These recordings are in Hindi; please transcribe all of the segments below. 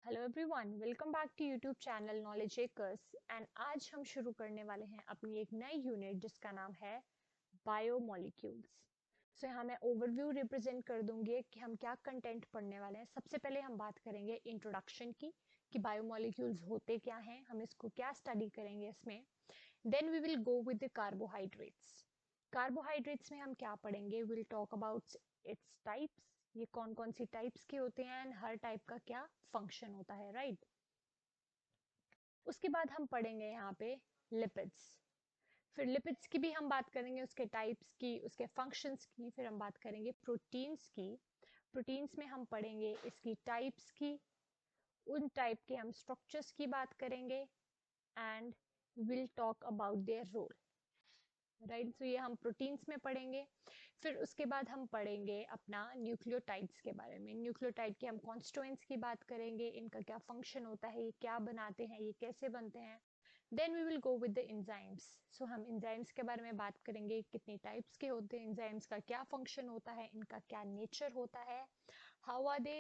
Hello everyone, welcome back to YouTube channel Knowledge Acres. And आज हम शुरू करने वाले हैं अपनी एक नई यूनिट जिसका नाम है बायोमोलिक्यूल्स। सो यहाँ मैं ओवरव्यू रिप्रेजेंट कर दूंगी कि हम क्या कंटेंट पढ़ने वाले हैं। सबसे पहले हम बात करेंगे इंट्रोडक्शन की कि बायोमोलिक्यूल्स होते क्या हैं, हम इसको क्या स्टडी करेंगे इसमें। Then we will go with the carbohydrates. Carbohydrates में हम क्या पढ़ेंगे, will talk about its types, ये कौन कौन सी टाइप्स के होते हैं एंड हर टाइप का क्या फंक्शन होता है, राइट। उसके बाद हम पढ़ेंगे यहाँ पे लिपिड्स। फिर लिपिड्स की भी हम बात करेंगे, उसके टाइप्स की, उसके फंक्शंस की। फिर हम बात करेंगे प्रोटीन्स की। प्रोटीन्स में हम पढ़ेंगे इसकी टाइप्स की, उन टाइप के हम स्ट्रक्चर्स की बात करेंगे and will talk about their role, right. तो ये हम प्रोटीन्स में पढ़ेंगे। फिर उसके बाद हम पढ़ेंगे अपना न्यूक्लियोटाइड्स के बारे में। न्यूक्लियोटाइड के हम कॉन्स्टिट्यूएंट्स की बात करेंगे, इनका क्या फंक्शन होता है, ये क्या बनाते हैं, ये कैसे बनते हैं। Then we will go with the enzymes. So हम एंजाइम्स के बारे में बात करेंगे, कितने टाइप्स के होते हैं एंजाइम्स, का क्या फंक्शन होता है, इनका क्या नेचर होता है, how are they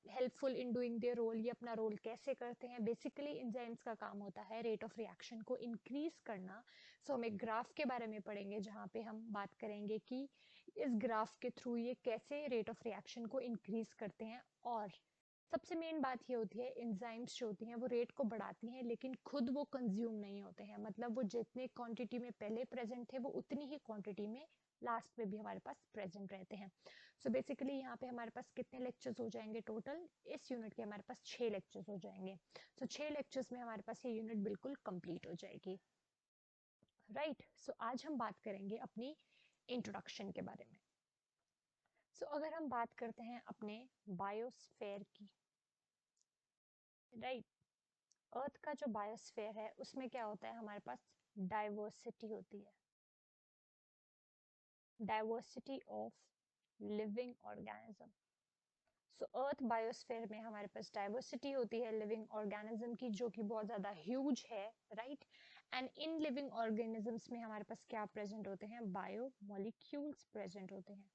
helpful in doing their role, ये अपना रोल कैसे करते हैं। बेसिकली एंजाइम्स का काम होता है रेट ऑफ रिएक्शन को इंक्रीज करना। सो हम एक ग्राफ के बारे में पढ़ेंगे जहाँ पे हम बात करेंगे कि इस ग्राफ के थ्रू ये कैसे रेट ऑफ रिएक्शन को इंक्रीज करते हैं। और सबसे मेन बात ये होती है, एंजाइम्स जो होती हैं वो रेट को बढ़ाती हैं लेकिन खुद वो कंज्यूम नहीं होते हैं। मतलब वो जितने क्वांटिटी में पहले प्रेजेंट थे वो उतनी ही क्वांटिटी में लास्ट में भी हमारे पास प्रेजेंट रहते हैं। सो बेसिकली यहाँ पे हमारे पास कितने लेक्चर्स हो जाएंगे टोटल, इस यूनिट के हमारे पास 6 लेक्चर्स हो जाएंगे। सो 6 लेक्चर्स में हमारे पास ये यूनिट बिल्कुल कंप्लीट हो जाएगी, राइट। सो आज हम बात करेंगे अपनी इंट्रोडक्शन के बारे में। सो अगर हम बात करते हैं अपने बायोस्फेयर की, राइट। अर्थ का जो बायोस्फेयर है उसमें क्या होता है, हमारे पास डाइवर्सिटी होती है, diversity of living organism. So earth biosphere में हमारे पास डाइवर्सिटी होती है लिविंग ऑर्गेनिज्म की, जो कि बहुत ज्यादा ह्यूज है, right. And in living organisms में हमारे पास क्या प्रेजेंट होते हैं, बायोमोलिक्यूल्स प्रेजेंट होते हैं।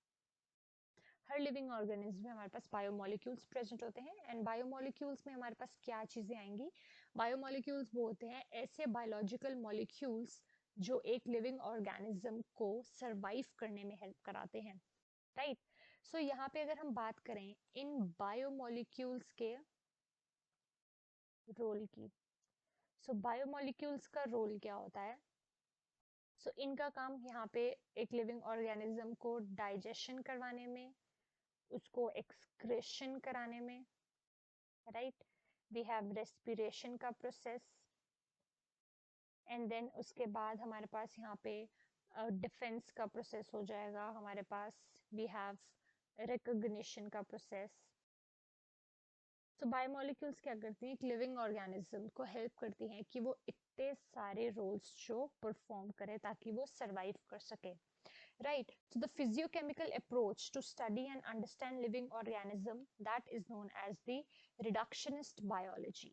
हर लिविंग ऑर्गेनिज्म में हमारे पास बायोमोलिक्यूल्स प्रेजेंट होते हैं। एंड बायोमोलिक्यूल्स में हमारे पास क्या चीजें आएंगी, बायोमोलिक्यूल्स वो होते हैं ऐसे बायोलॉजिकल मॉलिक्यूल्स जो एक लिविंग ऑर्गेनिज्म को सरवाइव करने में हेल्प कराते हैं, राइट। सो यहाँ पे अगर हम बात करें इन बायोमोलिक्यूल्स के रोल की, सो बायोमोलिक्यूल्स का रोल क्या होता है। सो इनका काम यहाँ पे एक लिविंग ऑर्गेनिज्म को डाइजेशन करवाने में, उसको एक्सक्रेशन कराने में, राइट। वी हैव रेस्पिरेशन का प्रोसेस। एंड देन उसके बाद हमारे पास यहाँ पे डिफेंस का प्रोसेस हो जाएगा हमारे पास। वी हैव रिकॉग्निशन का प्रोसेस। तो बायोमोलिक्यूल्स क्या करती हैं, एक लिविंग ऑर्गेनिज्म को हेल्प करती हैं कि वो इतने सारे रोल्स जो परफॉर्म करे ताकि वो सरवाइव कर सके, right. So the physiochemical approach to study and understand living organism, that is known as the reductionist biology.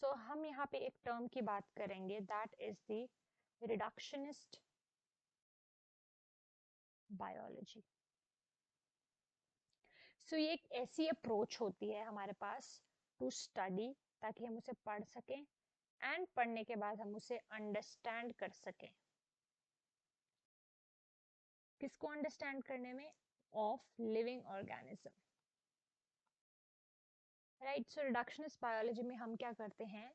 So हम यहाँ पे एक टर्म की बात करेंगे, that is the reductionist biology. So ये एक ऐसी अप्रोच होती है हमारे पास टू स्टडी, ताकि हम उसे पढ़ सकें एंड पढ़ने के बाद हम उसे अंडरस्टैंड कर सकें। किसको अंडरस्टैंड करने में, of living organism, right. So reductionist biology में हम क्या करते हैं,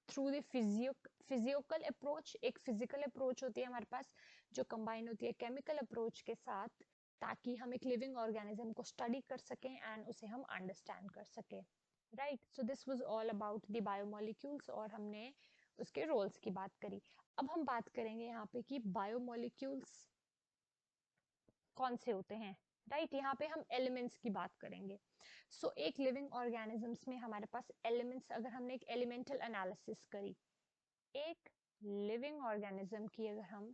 थ्रू द फिजियोकल अप्रोच, एक फिजिकल अप्रोच होती है हमारे पास जो कंबाइन होती है केमिकल अप्रोच के साथ, ताकि हम एक लिविंग ऑर्गेनिज्म को स्टडी कर सकें एंड उसे हम अंडरस्टैंड कर सकें, right. So this was all about the biomolecules और हमने उसके रोल्स की बात करी। अब हम बात करेंगे यहाँ पे कि बायोमोलिक्यूल्स कौन से होते हैं, राइट। यहाँ पे हम एलिमेंट्स की बात करेंगे। सो एक लिविंग ऑर्गेनिजम्स में हमारे पास एलिमेंट्स, अगर हमने एक एलिमेंटल एनालिसिस करी, एक लिविंग ऑर्गेनिज्म की अगर हम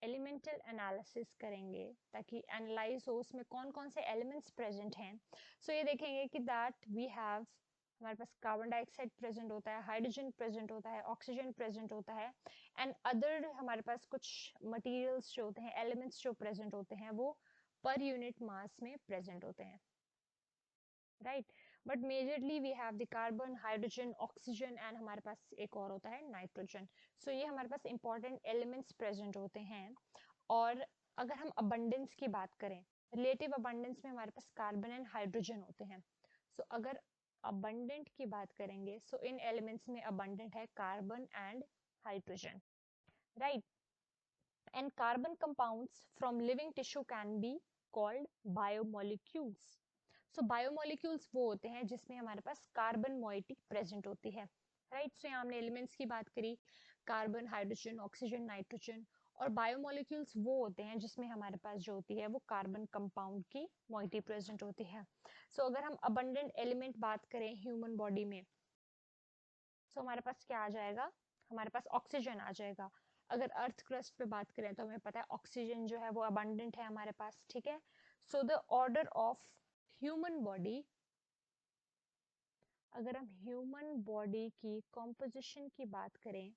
एलिमेंटल एनालिसिस करेंगे ताकि एनालाइज हो उसमें कौन कौन से एलिमेंट्स प्रेजेंट हैं। सो ये देखेंगे कि दैट वी हैव, हमारे पास कार्बन डाइऑक्साइड प्रेजेंट होता है, हाइड्रोजन प्रेजेंट होता है, ऑक्सीजन प्रेजेंट होता है एंड अदर हमारे पास कुछ मटेरियल्स जो होते हैं, एलिमेंट्स जो प्रेजेंट होते हैं वो पर यूनिट मास में प्रेजेंट होते हैं, right. But majorly we have the carbon, hydrogen, oxygen and हमारे पास एक और होता है नाइट्रोजन। सो ये हमारे पास इंपॉर्टेंट एलिमेंट्स प्रेजेंट होते हैं। और अगर हम अबंडेंस की बात करें, रिलेटिव अबंडेंस में हमारे पास कार्बन एंड हाइड्रोजन होते हैं। सो अगर अबंडेंट की बात करेंगे, सो इन एलिमेंट्स में अबंडेंट है carbon and hydrogen, right. And carbon compounds from living tissue can be called biomolecules. So biomolecules वो होते हैं जिसमें हमारे पास कार्बन मोइटी प्रेजेंट होती है, राइट। सो यहाँ हमने एलिमेंट्स की बात करी, कार्बन, हाइड्रोजन, ऑक्सीजन, नाइट्रोजन। और बायोमोलिक्यूल्स वो होते हैं जिसमें हमारे पास जो होती है वो कार्बन कंपाउंड की मोइटी प्रेजेंट होती है। सो अगर हम अबंडेंट एलिमेंट बात करें ह्यूमन बॉडी में, सो हमारे पास क्या आ जाएगा, हमारे पास ऑक्सीजन आ जाएगा। अगर अर्थ क्रस्ट पे बात करें तो हमें पता है ऑक्सीजन जो है वो अबंडेंट है हमारे पास, ठीक है। So the order of human body, अगर हम ह्यूमन बॉडी की कॉम्पोजिशन की बात करें,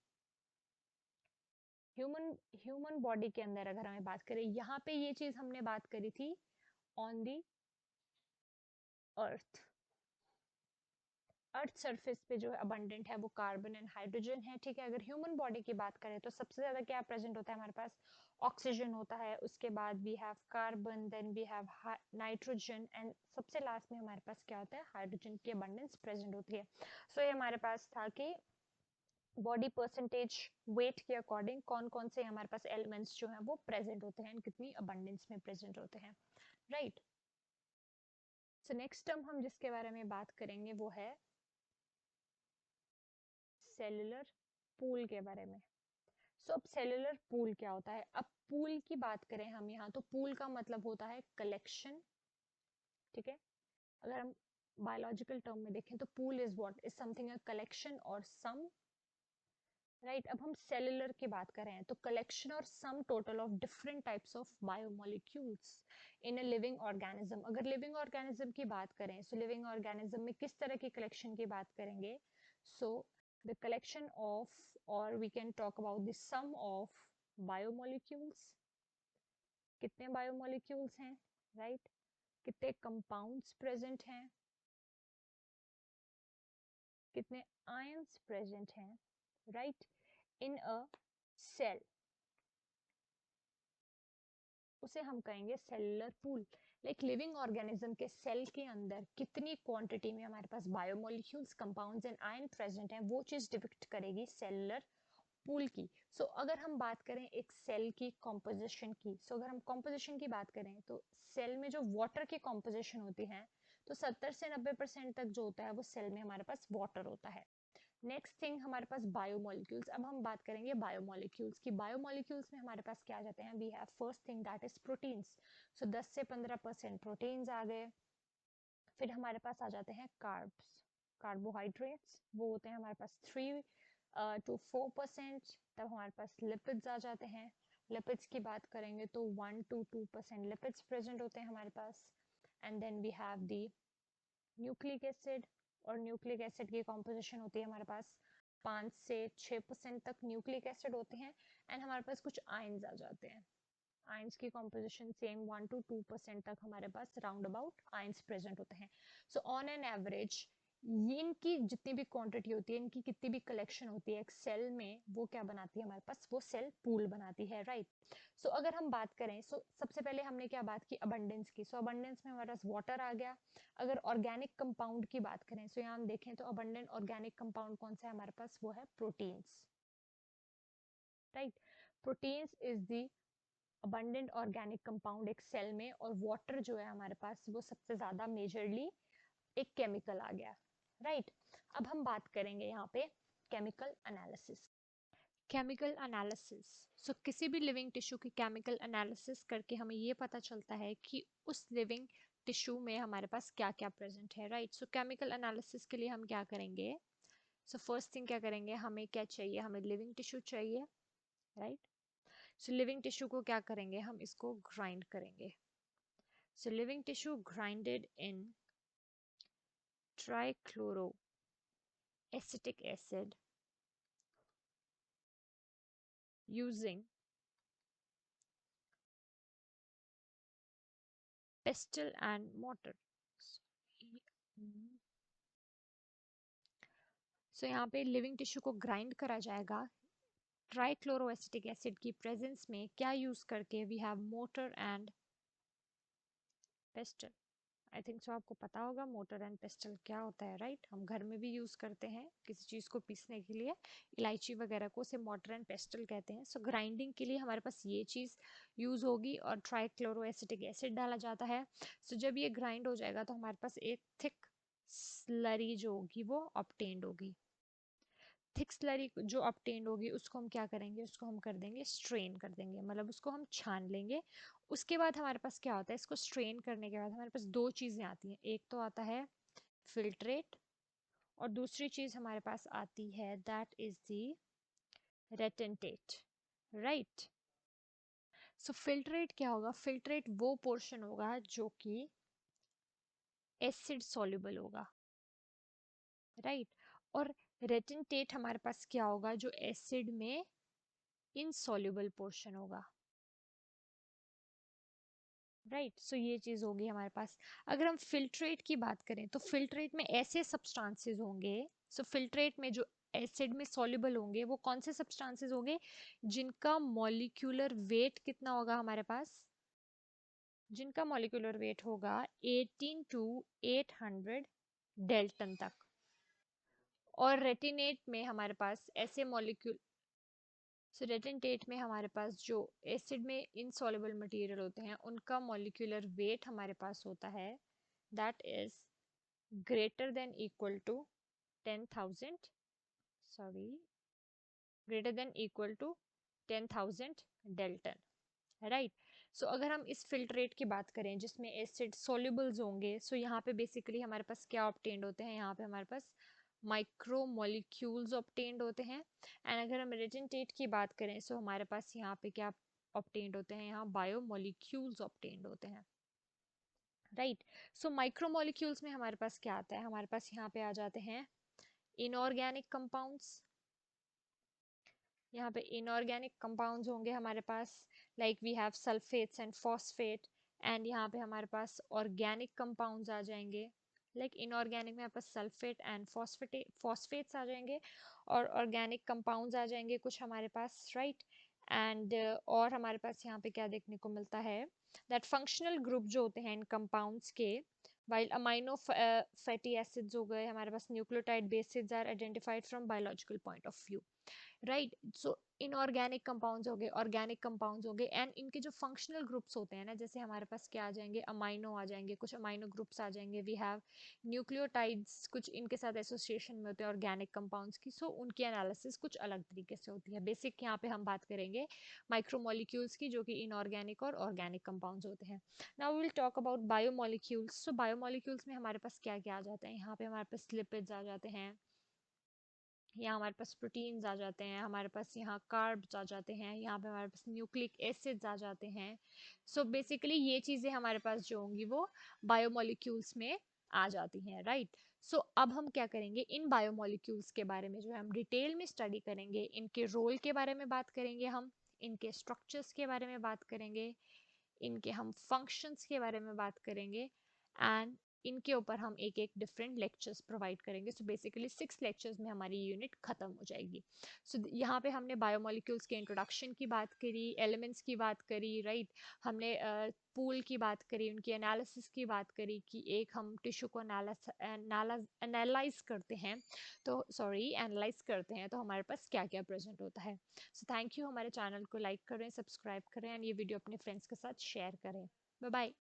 ह्यूमन ह्यूमन बॉडी के अंदर अगर हमें बात करें, यहाँ पे ये चीज हमने बात करी थी on the earth. Earth surface पे जो है अबंडेंट है वो कार्बन एंड हाइड्रोजन है, ठीक है। अगर ह्यूमन बॉडी की बात करें तो सबसे ज्यादा क्या प्रेजेंट होता है हमारे पास, ऑक्सीजन होता है, उसके बाद we have carbon, then we have nitrogen and सबसे लास्ट में हमारे पास क्या होता है, हाइड्रोजन की अबंडेंस प्रेजेंट होती है। सो ये हमारे पास था कि बॉडी परसेंटेज वेट के अकॉर्डिंग कौन कौन से हमारे पास एलिमेंट्स जो हैं वो प्रेजेंट होते हैं, कितनी अबंडेंस में प्रेजेंट होते हैं, राइट। सो नेक्स्ट टर्म हम जिसके बारे में बात करेंगे वो है सेलुलर पूल के बारे में। सो अब सेलुलर पूल क्या होता है, अब पूल की बात करें हम यहाँ, तो पूल का मतलब होता है कलेक्शन, ठीक है। अगर हम बायोलॉजिकल टर्म में देखें तो pool is what, is something a collection और सम, राइट। अब हम सेलुलर की बात करें तो कलेक्शन और sum total of different types of biomolecules in a living organism. अगर लिविंग ऑर्गेनिज्म की बात करें, सो लिविंग ऑर्गेनिज्म में किस तरह की कलेक्शन की बात करेंगे, सो द कलेक्शन ऑफ, और we can talk about the sum of biomolecules, कितने बायोमोलिक्यूल्स हैं, राइट, कितने कंपाउंड्स प्रेजेंट हैं, कितने आयंस प्रेजेंट हैं, राइट, इन अ सेल, उसे हम कहेंगे cellular pool. Like living organism के सेल के अंदर कितनी क्वांटिटी में हमारे पास biomolecules, compounds and ion present हैं, वो चीज डिपिक्ट करेगी सेलुलर पूल की। सो अगर हम बात करें एक सेल की कॉम्पोजिशन की, सो अगर हम कॉम्पोजिशन की बात करें तो सेल में जो वाटर की कॉम्पोजिशन होती है, तो 70 से 90% तक जो होता है वो सेल में हमारे पास वाटर होता है। नेक्स्ट थिंग हमारे पास बायोमोलिक्यूल्स। अब हम बात करेंगे बायोमोलिक्यूल्स की। बायोमोलिक्यूल्स में हमारे पास क्या आ जाते हैं, we have first thing that is proteins. So 10 से 15% प्रोटीन्स आ गए। फिर हमारे पास आ जाते हैं कार्ब्स, कार्बोहाइड्रेट्स, वो होते हैं हमारे पास 3 to 4%। तब हमारे पास लिपिड्स आ जाते हैं। लिपिड्स की बात करेंगे तो 1 to 2% लिपिड्स प्रेजेंट होते हैं हमारे पास। And then we have the nucleic acid, और न्यूक्लिक एसिड की कॉम्पोजिशन होती है हमारे पास 5 से 6% तक न्यूक्लिक एसिड होते हैं। एंड हमारे पास कुछ आयंस आ जाते हैं, आयंस की कॉम्पोजिशन सेम 1 to 2% तक हमारे पास राउंड अबाउट आयंस प्रेजेंट होते हैं। सो ऑन एन एवरेज ये इनकी जितनी भी क्वांटिटी होती है, इनकी कितनी भी कलेक्शन होती है एक सेल में, वो क्या बनाती है हमारे पास, वो सेल पूल बनाती है, राइट। सो अगर हम बात करें, सो सबसे पहले हमने क्या बात की, अबंडेंस की। सो अबंडेंस में हमारे पास वाटर आ गया। अगर ऑर्गेनिक कंपाउंड की बात करें, सो यहाँ हम देखें तो अबंडेंट ऑर्गेनिक कंपाउंड कौन सा है हमारे पास, वो है proteins, right. Proteins is the abundant organic compound एक सेल में। और वाटर जो है हमारे पास वो सबसे ज्यादा मेजरली एक केमिकल आ गया, राइट। अब हम बात करेंगे यहाँ पे केमिकल एनालिसिस। केमिकल एनालिसिस, सो किसी भी लिविंग टिश्यू की केमिकल एनालिसिस करके हमें ये पता चलता है कि उस लिविंग टिश्यू में हमारे पास क्या क्या प्रेजेंट है, राइट। सो केमिकल एनालिसिस के लिए हम क्या करेंगे, सो फर्स्ट थिंग क्या करेंगे, हमें क्या चाहिए, हमें लिविंग टिश्यू चाहिए, राइट। सो लिविंग टिश्यू को क्या करेंगे, हम इसको ग्राइंड करेंगे। So living tissue grinded in trichloro acetic acid using pestle and mortar. So यहाँ पे लिविंग टिश्यू को ग्राइंड करा जाएगा ट्राइक्लोरोएसिटिक एसिड की प्रेजेंस में, क्या यूज करके? We have mortar and pestle. I think so आपको पता होगा मोटर एंड पेस्टल क्या होता है, राइट? हम घर में भी यूज करते हैं किसी चीज को पीसने के लिए, इलायची वगैरह को, उसे मोटर एंड पेस्टल कहते हैं। सो ग्राइंडिंग के लिए हमारे पास ये चीज यूज होगी और ट्राइक्लोरोएसिटिक एसिड डाला जाता है। सो जब ये ग्राइंड हो जाएगा तो हमारे पास एक थिक स्लरी जो होगी वो ऑब्टेन्ड होगी। थिक स्लरी जो ऑब्टेन्ड होगी उसको हम क्या करेंगे, उसको हम कर देंगे स्ट्रेन कर देंगे, मतलब उसको हम छान लेंगे। उसके बाद हमारे पास क्या होता है, इसको स्ट्रेन करने के बाद हमारे पास दो चीज़ें आती हैं। एक तो आता है फिल्ट्रेट और दूसरी चीज़ हमारे पास आती है that is the retentate, right? So filtrate क्या होगा? फिल्ट्रेट वो पोर्शन होगा जो कि एसिड सॉल्युबल होगा, राइट? और रेटेंटेट हमारे पास क्या होगा? जो एसिड में इनसॉल्युबल पोर्शन होगा, राइट? सो ये चीज होगी हमारे पास। अगर हम फिल्ट्रेट की बात करें तो फिल्ट्रेट में ऐसे सब्सटेंसेस होंगे, सो फिल्ट्रेट में जो एसिड में सॉल्युबल होंगे वो कौन से सब्सटेंसेस होंगे? जिनका मॉलिक्यूलर वेट कितना होगा हमारे पास? जिनका मॉलिक्यूलर वेट होगा 18 टू 800 डेल्टन तक। और रेटिनेट में हमारे पास ऐसे मॉलिक्यूल, सो रेटेंटेट में हमारे पास जो एसिड में इनसॉल्युबल मटेरियल होते हैं उनका मॉलिक्यूलर वेट हमारे पास होता है that is greater than equal to 10,000, sorry, greater than equal to 10,000 dalton, right? So अगर हम इस फिल्ट्रेट की बात करें जिसमें एसिड सॉल्युबल्स होंगे, सो यहाँ पे बेसिकली हमारे पास क्या ऑब्टेन्ड होते हैं? यहाँ पे हमारे पास माइक्रो मॉलिक्यूल्स ऑब्टेन्ड होते हैं। एंड अगर हम रेटेंटेट की बात करें सो हमारे पास यहाँ पे क्या ऑब्टेन्ड होते हैं? यहाँ बायो मॉलिक्यूल्स ऑब्टेन्ड होते हैं, राइट? सो माइक्रो मॉलिक्यूल्स में हमारे पास क्या आता है? हमारे पास यहाँ पे आ जाते हैं इनऑर्गेनिक कंपाउंड्स। यहाँ पे इनऑर्गेनिक कंपाउंड्स होंगे हमारे पास, like we have sulphates and phosphate. And यहाँ पे हमारे पास ऑर्गेनिक कंपाउंड्स आ जाएंगे, लाइक इनऑर्गेनिक में हमारे पास सल्फेट एंड फॉस्फेट्स आ जाएंगे, और ऑर्गेनिक कंपाउंड्स आ जाएंगे कुछ हमारे पास, राइट? एंड और हमारे पास यहाँ पे क्या देखने को मिलता है दैट फंक्शनल ग्रुप जो होते हैं इन कंपाउंड्स के, वाइल अमाइनो फैटी एसिड्स हो गए हमारे पास, nucleotide bases are identified from biological point of view, right? So inorganic compounds हो गए, ऑर्गेनिक कंपाउंड्स हो गए, एंड इनके जो फंक्शनल ग्रुप्स होते हैं ना, जैसे हमारे पास क्या आ जाएंगे, अमाइनो आ जाएंगे, कुछ अमाइनो ग्रुप्स आ जाएंगे, वी हैव न्यूक्लियोटाइड्स कुछ इनके साथ एसोसिएशन में होते हैं ऑर्गेनिक कंपाउंड्स की। सो उनकी एनालिसिस कुछ अलग तरीके से होती है। बेसिक यहाँ पे हम बात करेंगे माइक्रोमोलिक्यूल्स की जो कि इनऑर्गेनिक और ऑर्गेनिक कंपाउंड्स होते हैं। Now we will talk about biomolecules. So biomolecules में हमारे पास क्या क्या आ जाते हैं? यहाँ पे हमारे पास लिपिड्स आ जाते हैं, यहाँ हमारे पास प्रोटीन्स आ जाते हैं, हमारे पास यहाँ कार्ब्स आ जाते हैं, यहाँ पे हमारे पास न्यूक्लिक एसिड्स आ जाते हैं। सो बेसिकली ये चीज़ें हमारे पास जो होंगी वो बायोमोलिक्यूल्स में आ जाती हैं, राइट? सो अब हम क्या करेंगे, इन बायोमोलिक्यूल्स के बारे में जो है हम डिटेल में स्टडी करेंगे, इनके रोल के बारे में बात करेंगे, हम इनके स्ट्रक्चर्स के बारे में बात करेंगे, इनके हम फंक्शंस के बारे में बात करेंगे, एंड इनके ऊपर हम एक एक डिफरेंट लेक्चर्स प्रोवाइड करेंगे। सो बेसिकली 6 लेक्चर्स में हमारी यूनिट खत्म हो जाएगी। सो यहाँ पे हमने बायोमोलिक्यूल्स के इंट्रोडक्शन की बात करी, एलिमेंट्स की बात करी, राइट? हमने पूल की बात करी, उनकी एनालिसिस की बात करी कि एक हम टिश्यू को एनालाइज करते हैं, तो सॉरी एनालाइज करते हैं तो हमारे पास क्या क्या प्रेजेंट होता है। सो थैंक यू, हमारे चैनल को लाइक करें, सब्सक्राइब करें, एंड ये वीडियो अपने फ्रेंड्स के साथ शेयर करें। Bye bye.